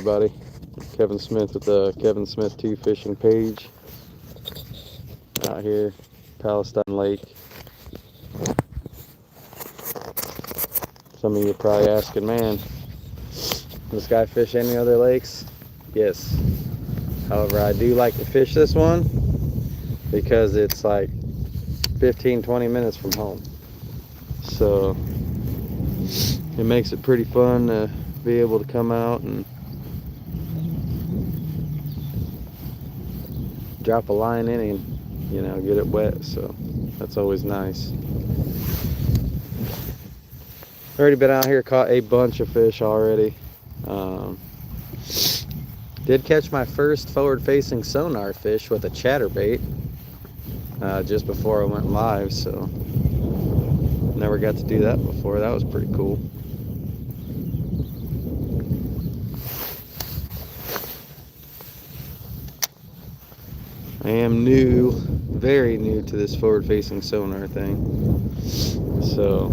everybody? Kevin Smith with the KevinSmith2Fishing page. Out here, Palestine Lake. Some of you are probably asking, man, does this guy fish any other lakes? Yes. However, I do like to fish this one because it's like 15-20 minutes from home. So it makes it pretty fun to be able to come out and drop a line in and, you know, get it wet. So that's always nice. Already been out here, caught a bunch of fish already. Did catch my first forward-facing sonar fish with a chatterbait just before I went live, so never got to do that before. That was pretty cool. I am new, very new to this forward-facing sonar thing, so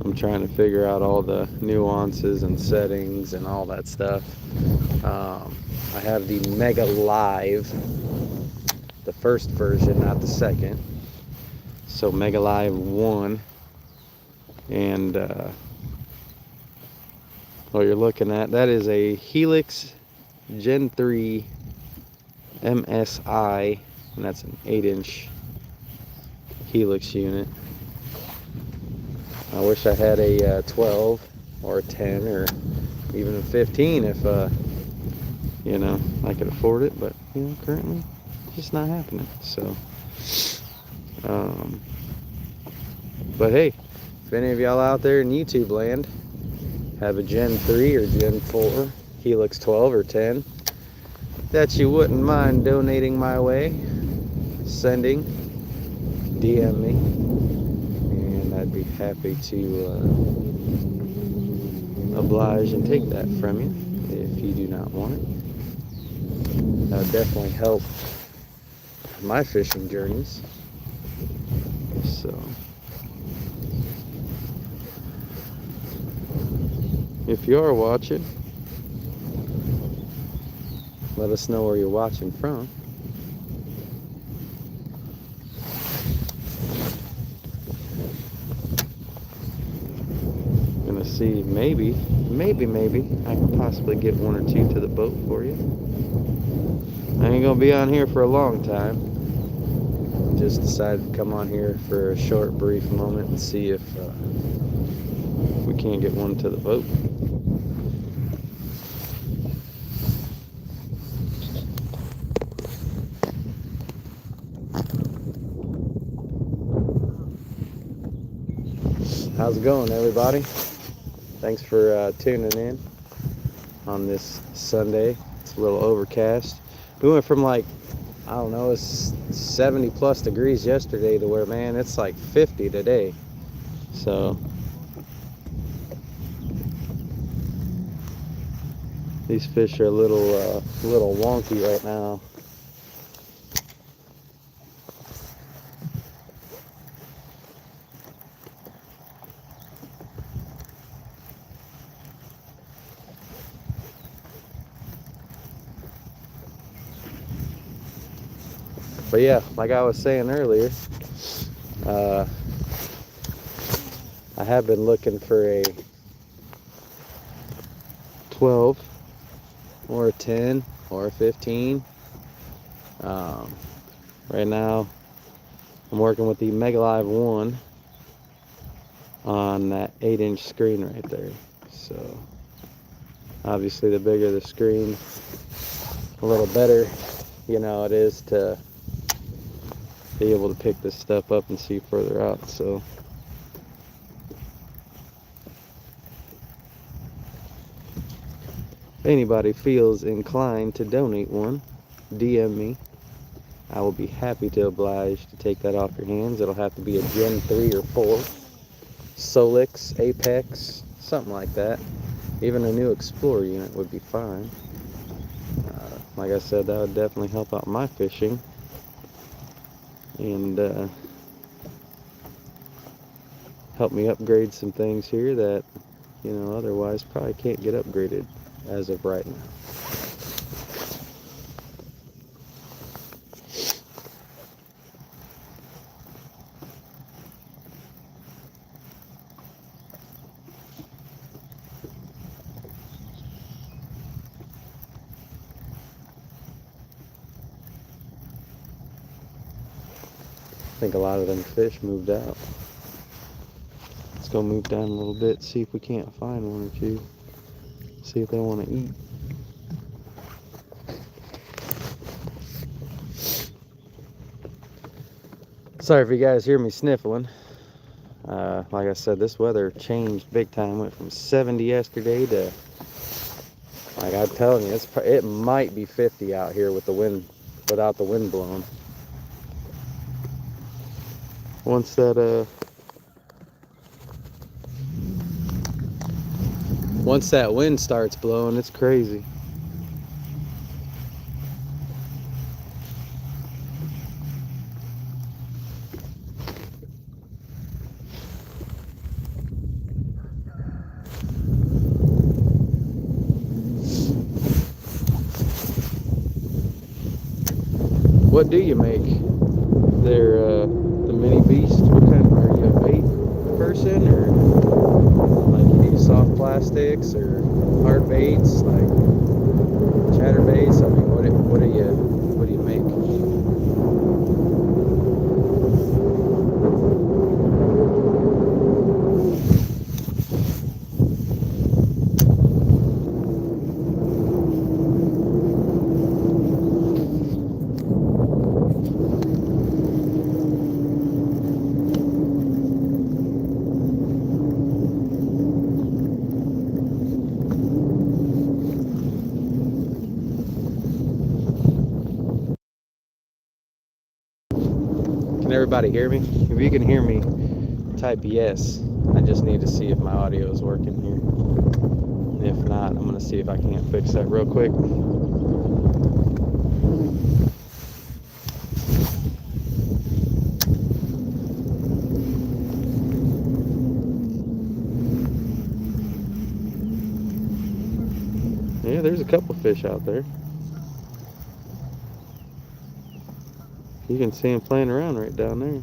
I'm trying to figure out all the nuances and settings and all that stuff. I have the Mega Live, the first version, not the second. So Mega Live 1, and what you're looking at, that is a Helix Gen 3 MSI, and that's an 8-inch Helix unit. I wish I had a 12 or a 10 or even a 15 if you know, I could afford it, but you know, currently it's just not happening. So but hey, if any of y'all out there in YouTube land have a Gen 3 or Gen 4 Helix 12 or 10 that you wouldn't mind donating my way, sending, DM me, and I'd be happy to oblige and take that from you if you do not want it. That would definitely help my fishing journeys. So if you are watching, let us know where you're watching from. Gonna see, maybe I can possibly get one or two to the boat for you. I ain't gonna be on here for a long time. Just decided to come on here for a short, brief moment and see if we can't get one to the boat. How's it going, everybody? Thanks for tuning in on this Sunday. It's a little overcast. We went from, like, I don't know, it's 70 plus degrees yesterday to where, man, it's like 50 today. So these fish are a little wonky right now. But yeah, like I was saying earlier, I have been looking for a 12 or a 10 or a 15. Right now, I'm working with the Mega Live 1 on that 8-inch screen right there. So obviously, the bigger the screen, a little better, you know, it is to be able to pick this stuff up and see further out. So if anybody feels inclined to donate one, DM me. I will be happy to oblige to take that off your hands. It'll have to be a Gen 3 or 4, Solix, Apex, something like that. Even a new Explorer unit would be fine. Like I said, that would definitely help out my fishing. And help me upgrade some things here that, you know, otherwise probably can't get upgraded as of right now. I think a lot of them fish moved out. Let's go move down a little bit, see if we can't find one or two. See if they want to eat. Sorry if you guys hear me sniffling. Like I said, this weather changed big time. Went from 70 yesterday to, like I'm telling you, it might be 50 out here with the wind, without the wind blowing. Once that wind starts blowing, it's crazy. What do you make? They're the mini beast. What kind? Are you a bait person, or like you use soft plastics or hard baits like chatter baits? I mean, what do you make? Can everybody hear me? If you can hear me, type yes. I just need to see if my audio is working here. If not, I'm gonna see if I can't fix that real quick. Yeah, there's a couple fish out there. You can see them playing around right down there.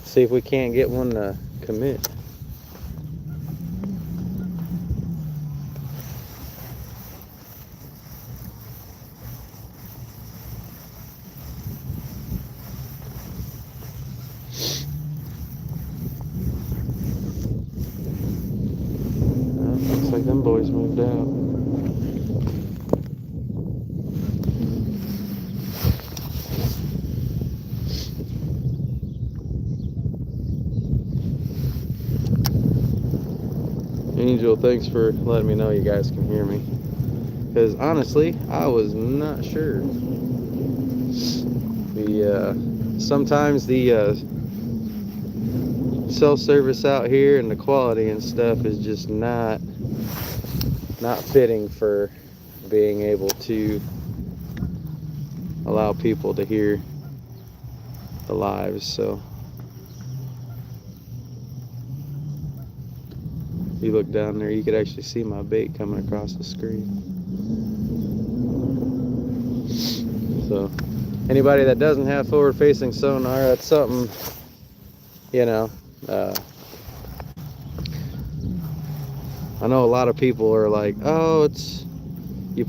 See if we can't get one to commit. Looks like them boys moved out. Angel, thanks for letting me know you guys can hear me. Because honestly, I was not sure. Sometimes the cell service out here and the quality and stuff is just not fitting for being able to allow people to hear the lives. So if you look down there, you could actually see my bait coming across the screen. So anybody that doesn't have forward facing sonar, that's something, you know, I know a lot of people are like, oh, you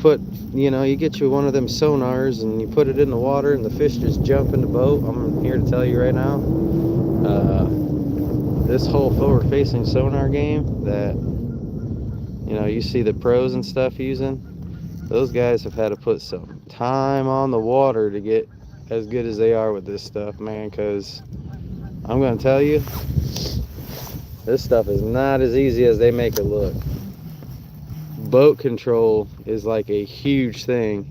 get you one of them sonars and you put it in the water and the fish just jump in the boat. I'm here to tell you right now, this whole forward facing sonar game that, you know, you see the pros and stuff using, those guys have had to put some time on the water to get as good as they are with this stuff, man, because I'm going to tell you, this stuff is not as easy as they make it look. Boat control is like a huge thing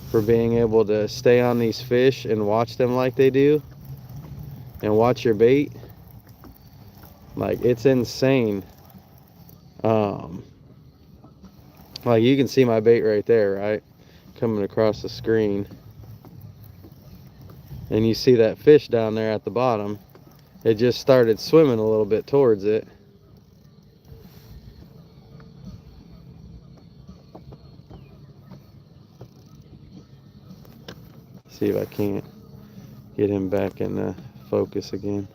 for being able to stay on these fish and watch them like they do and watch your bait. Like, it's insane. Like, you can see my bait right there, right? coming across the screen. And you see that fish down there at the bottom. It just started swimming a little bit towards it. See if I can't get him back in focus again.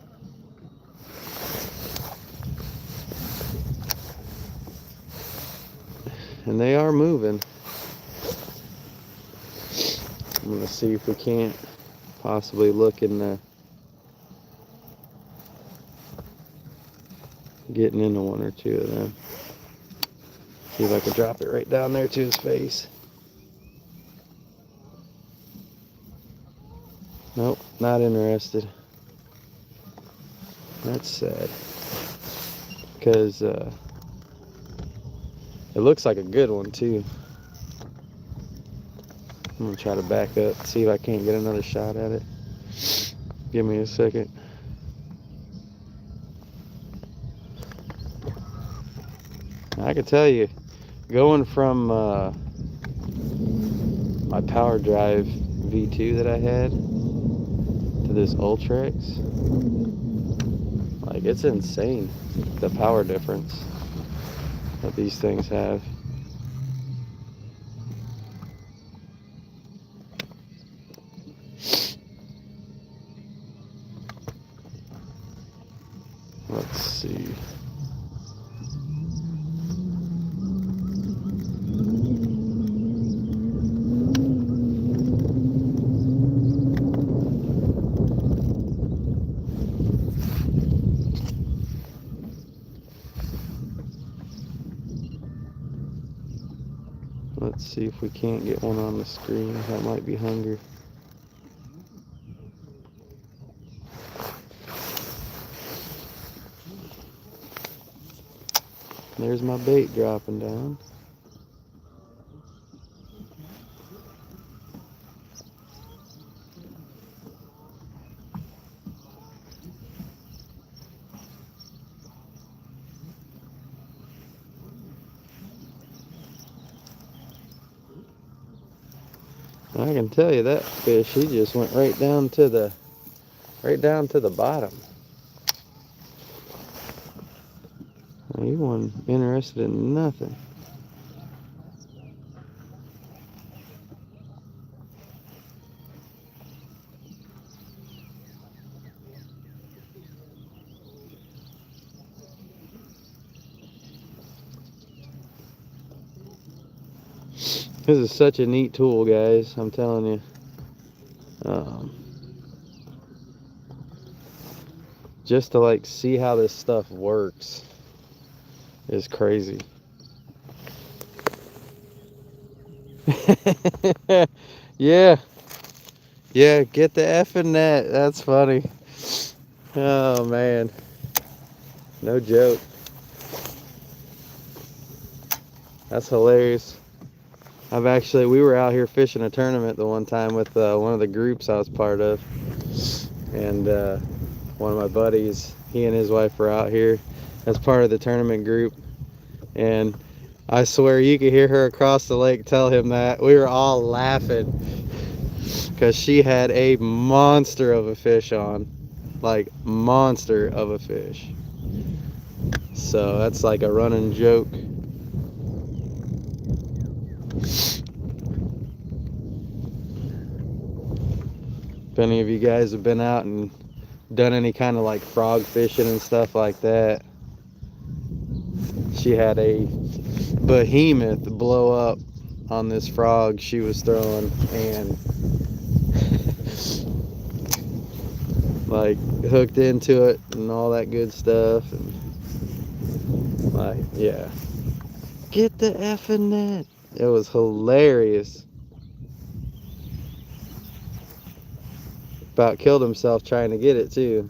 And they are moving. I'm gonna see if we can't possibly look in the getting into one or two of them. See if I can drop it right down there to his face. Nope, not interested. That's sad. Because it looks like a good one too. I'm gonna try to back up, see if I can't get another shot at it. Give me a second. I can tell you, going from my Power Drive V2 that I had to this Ultrex, like, it's insane the power difference that these things have. Let's see. Let's see if we can't get one on the screen. That might be hungry. There's my bait dropping down. I can tell you that fish, he just went right down to the bottom. He wasn't interested in nothing. This is such a neat tool, guys. I'm telling you. Just to like see how this stuff works is crazy. Yeah, get the effing net. That's funny. Oh man, no joke. That's hilarious. We were out here fishing a tournament the one time with one of the groups I was part of, and one of my buddies, he and his wife were out here as part of the tournament group, and I swear you could hear her across the lake tell him that. We were all laughing because she had a monster of a fish on, like monster of a fish. So that's like a running joke. If any of you guys have been out and done any kind of like frog fishing and stuff like that, she had a behemoth blow up on this frog she was throwing, and like hooked into it and all that good stuff, and like, yeah, get the effing net. It was hilarious. About killed himself trying to get it too.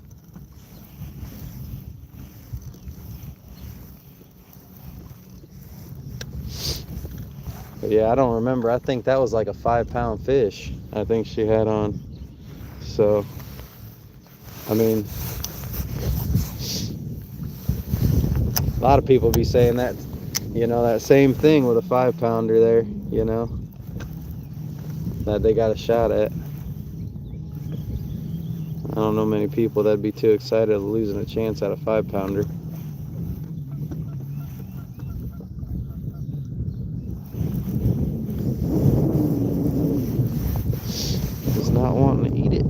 But yeah, I don't remember. I think that was like a 5-pound fish I think she had on. So, I mean, a lot of people be saying that, you know, that same thing with a 5-pounder there, you know. that they got a shot at. I don't know many people that'd be too excited of losing a chance at a 5-pounder. He's not wanting to eat it.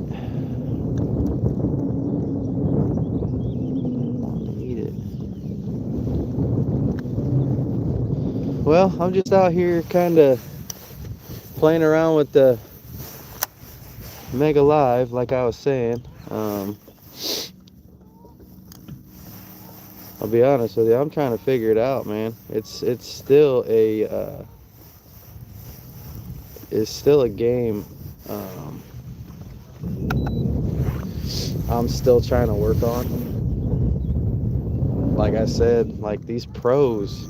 Well, I'm just out here kind of playing around with the Mega Live, like I was saying. I'll be honest with you, I'm trying to figure it out, man. It's still a game. I'm still trying to work on. Like I said, like these pros,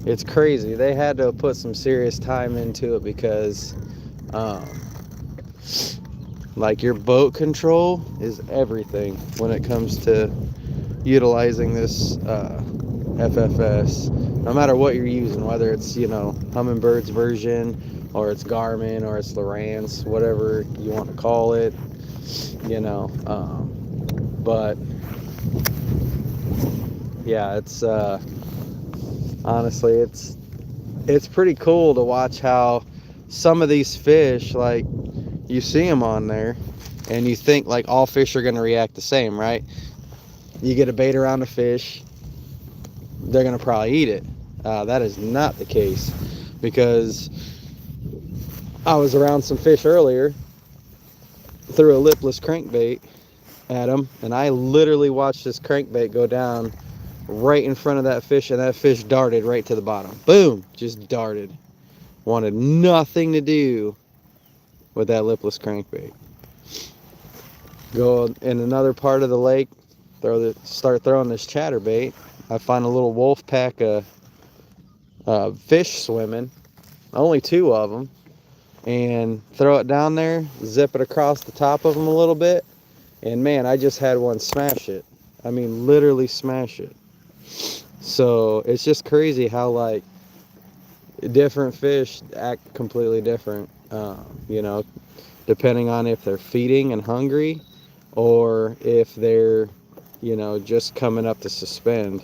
it's crazy. They had to put some serious time into it because like your boat control is everything when it comes to utilizing this FFS. No matter what you're using, whether it's, you know, Hummingbird's version or it's Garmin or it's Lowrance, whatever you want to call it, you know. But yeah, it's honestly, it's pretty cool to watch how some of these fish, like, you see them on there and you think like all fish are going to react the same, right? You get a bait around a fish, they're going to probably eat it. That is not the case, because I was around some fish earlier, threw a lipless crankbait at them, and I literally watched this crankbait go down right in front of that fish, and that fish darted right to the bottom. Boom! Just darted. Wanted nothing to do with that lipless crankbait. Go in another part of the lake, start throwing this chatterbait. I find a little wolf pack of fish swimming, only 2 of them, and throw it down there, zip it across the top of them a little bit, and man, I just had one smash it. I mean, literally smash it. So it's just crazy how like different fish act completely different, you know, depending on if they're feeding and hungry or if they're, you know, just coming up to suspend,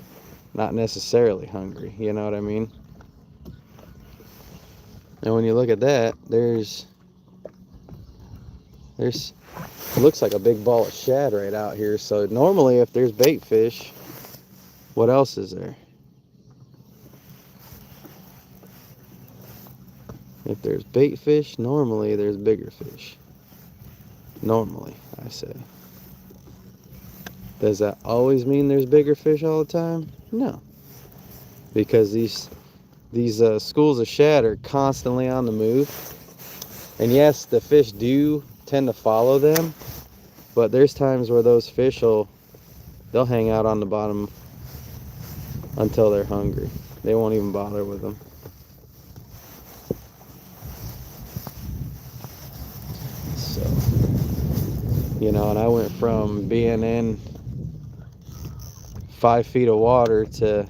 not necessarily hungry, you know what I mean? And when you look at that, there's it looks like a big ball of shad right out here. So normally if there's bait fish, what else is there? If there's bait fish, normally there's bigger fish. Normally, I say. Does that always mean there's bigger fish all the time? No. Because these schools of shad are constantly on the move. And yes, the fish do tend to follow them, but there's times where those fish they'll hang out on the bottom until they're hungry. They won't even bother with them. So, you know, and I went from being in 5 feet of water to,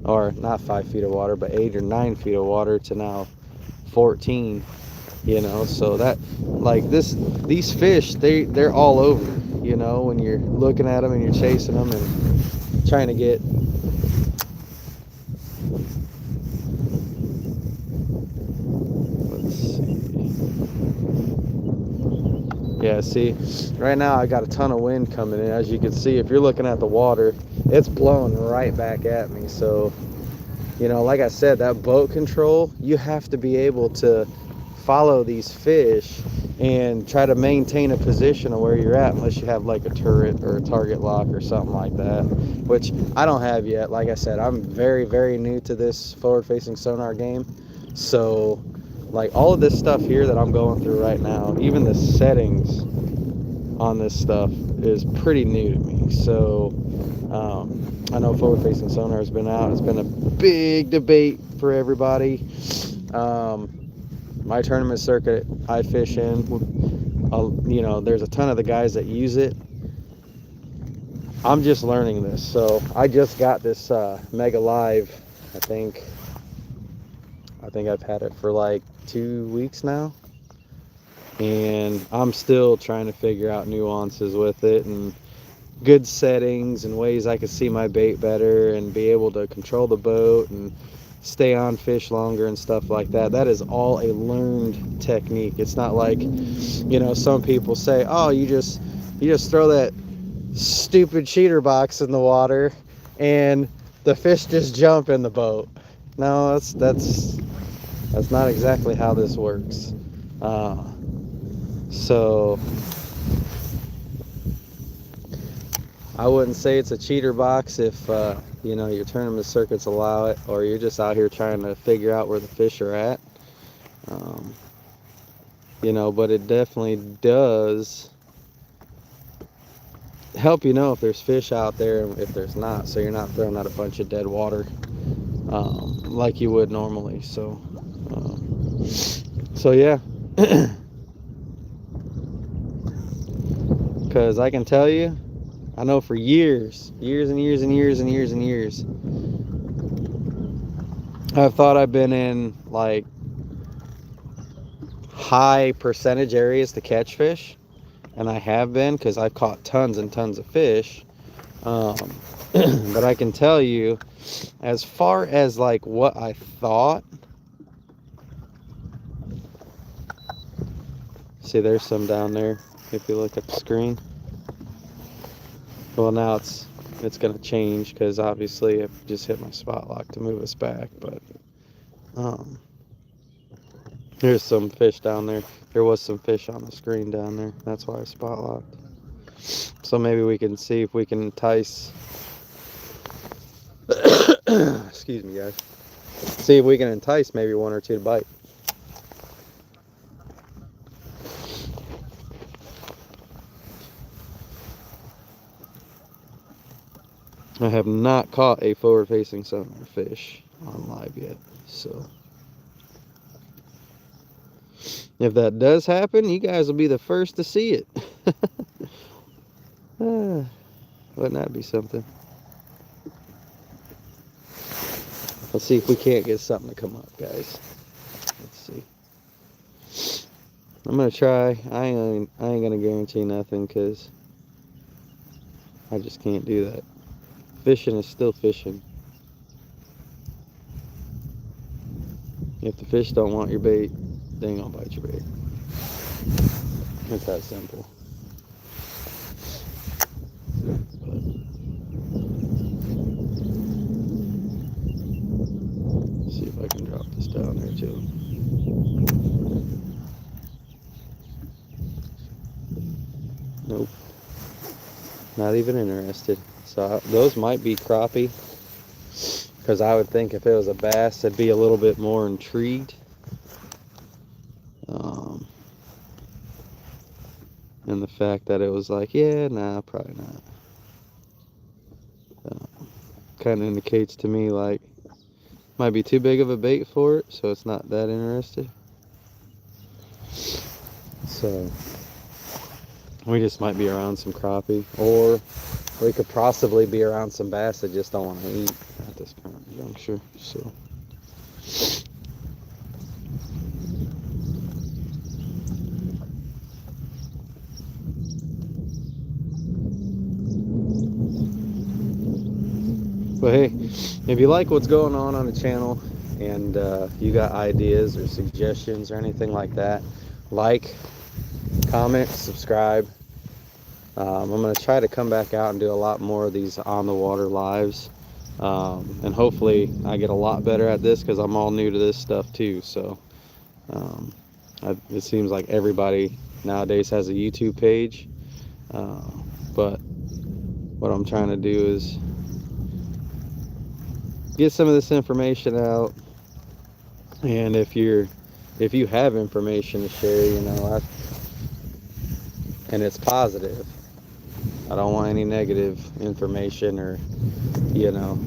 or not 5 feet of water, but 8 or 9 feet of water to now 14, you know. So that, like, these fish, they're all over, you know, when you're looking at them and you're chasing them and trying to get, let's see. Yeah, see, right now I got a ton of wind coming in. As you can see, if you're looking at the water, it's blowing right back at me. So, you know, like I said, that boat control, you have to be able to follow these fish and try to maintain a position of where you're at, unless you have like a turret or a target lock or something like that, which I don't have yet. Like I said, I'm very, very new to this forward-facing sonar game. So, like, all of this stuff here that I'm going through right now, even the settings on this stuff is pretty new to me. So I know forward-facing sonar has been out. It's been a big debate for everybody. My tournament circuit I fish in, you know, there's a ton of the guys that use it. I'm just learning this. So I just got this Mega Live, I think I think I've had it for like 2 weeks now, and I'm still trying to figure out nuances with it and good settings and ways I could see my bait better and be able to control the boat and stay on fish longer and stuff like that. That is all a learned technique. It's not like, you know, some people say, oh, you just throw that stupid cheater box in the water and the fish just jump in the boat. No, that's not exactly how this works. So I wouldn't say it's a cheater box if you know, your tournament circuits allow it, or you're just out here trying to figure out where the fish are at. You know, but it definitely does help you know if there's fish out there and if there's not, so you're not throwing out a bunch of dead water like you would normally. So yeah. Because I can tell you, I know for years and years, I've thought I've been in like high percentage areas to catch fish, and I have been, because I've caught tons and tons of fish. But I can tell you, as far as like what I thought, see, there's some down there if you look at the screen. Well, now it's gonna change because obviously I've just hit my spot lock to move us back, but there's some fish down there. There was some fish on the screen down there. That's why I spot locked. So maybe we can see if we can entice excuse me, guys. See if we can entice maybe one or two to bite. I have not caught a forward-facing sonar fish on live yet, so if that does happen, you guys will be the first to see it. Wouldn't that be something? Let's see if we can't get something to come up, guys. Let's see. I'm gonna try. I ain't gonna guarantee nothing because I just can't do that. Fishing is still fishing. If the fish don't want your bait, they ain't gonna bite your bait. It's that simple. Let's see if I can drop this down there too. Nope. Not even interested. So those might be crappie, because I would think if it was a bass, I'd be a little bit more intrigued. And the fact that it was like, yeah, nah, probably not. Kind of indicates to me like might be too big of a bait for it, so it's not that interested. So we just might be around some crappie, or we could possibly be around some bass that just don't want to eat at this current juncture. So but hey, if you like what's going on the channel, and you got ideas or suggestions or anything like that, like, comment, subscribe. I'm going to try to come back out and do a lot more of these on the water lives, and hopefully I get a lot better at this, because I'm all new to this stuff too. So it seems like everybody nowadays has a YouTube page, but what I'm trying to do is get some of this information out, and if you have information to share, you know, and it's positive, I don't want any negative information or, you know,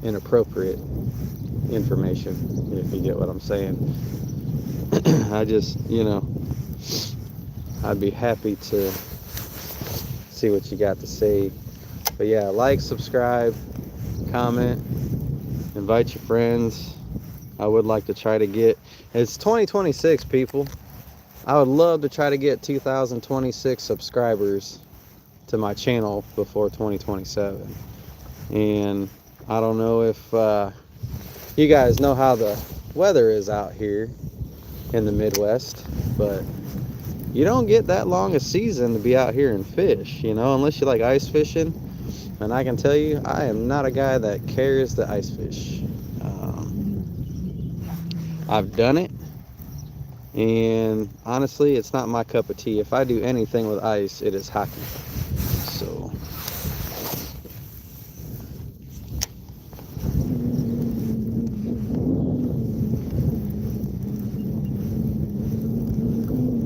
inappropriate information, if you get what I'm saying. I just, you know, I'd be happy to see what you got to say. But yeah, like, subscribe, comment, invite your friends, I would like to try to get, it's 2026, people. I would love to try to get 2026 subscribers to my channel before 2027. And I don't know if you guys know how the weather is out here in the Midwest, but you don't get that long a season to be out here and fish, you know, unless you like ice fishing. And I can tell you, I am not a guy that cares to ice fish. I've done it, and honestly, it's not my cup of tea. If I do anything with ice, it is hockey. So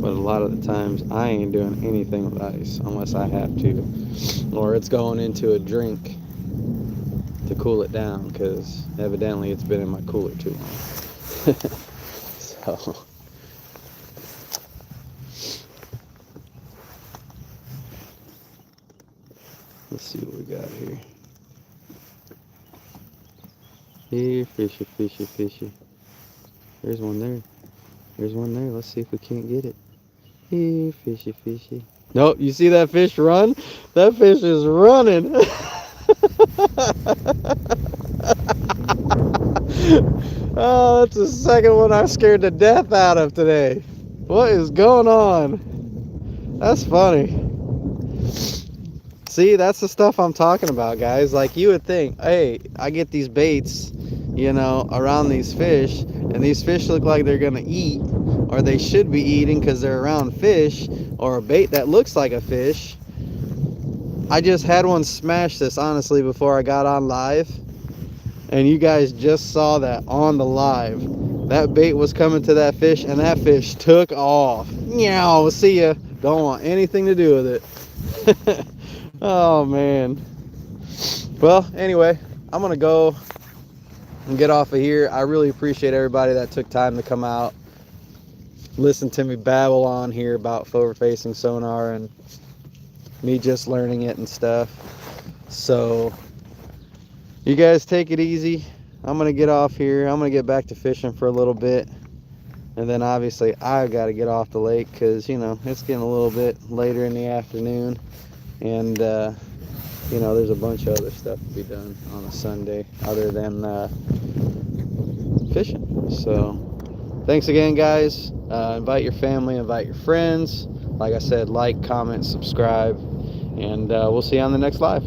but a lot of the times I ain't doing anything with ice unless I have to, or it's going into a drink to cool it down, because evidently it's been in my cooler too long. So let's see what we got here. Here, fishy, fishy, fishy. There's one there. There's one there. Let's see if we can't get it. Here, fishy, fishy. Nope, you see that fish run? That fish is running. Oh, that's the second one I scared the death out of today. What is going on? That's funny. See, that's the stuff I'm talking about, guys. Like, you would think, hey, I get these baits, you know, around these fish, and these fish look like they're gonna eat, or they should be eating because they're around fish, or a bait that looks like a fish. I just had one smash this, honestly, before I got on live, and you guys just saw that on the live. That bait was coming to that fish, and that fish took off. Meow, see ya. Don't want anything to do with it. Oh man. Well, anyway, I'm gonna go and get off of here. I really appreciate everybody that took time to come out, listen to me babble on here about forward facing sonar and me just learning it and stuff. So you guys take it easy. I'm gonna get off here. I'm gonna get back to fishing for a little bit, and then obviously I gotta get off the lake because, you know, it's getting a little bit later in the afternoon, and you know, there's a bunch of other stuff to be done on a Sunday other than fishing. So thanks again, guys. Invite your family, invite your friends. Like I said, like, comment, subscribe, and we'll see you on the next live.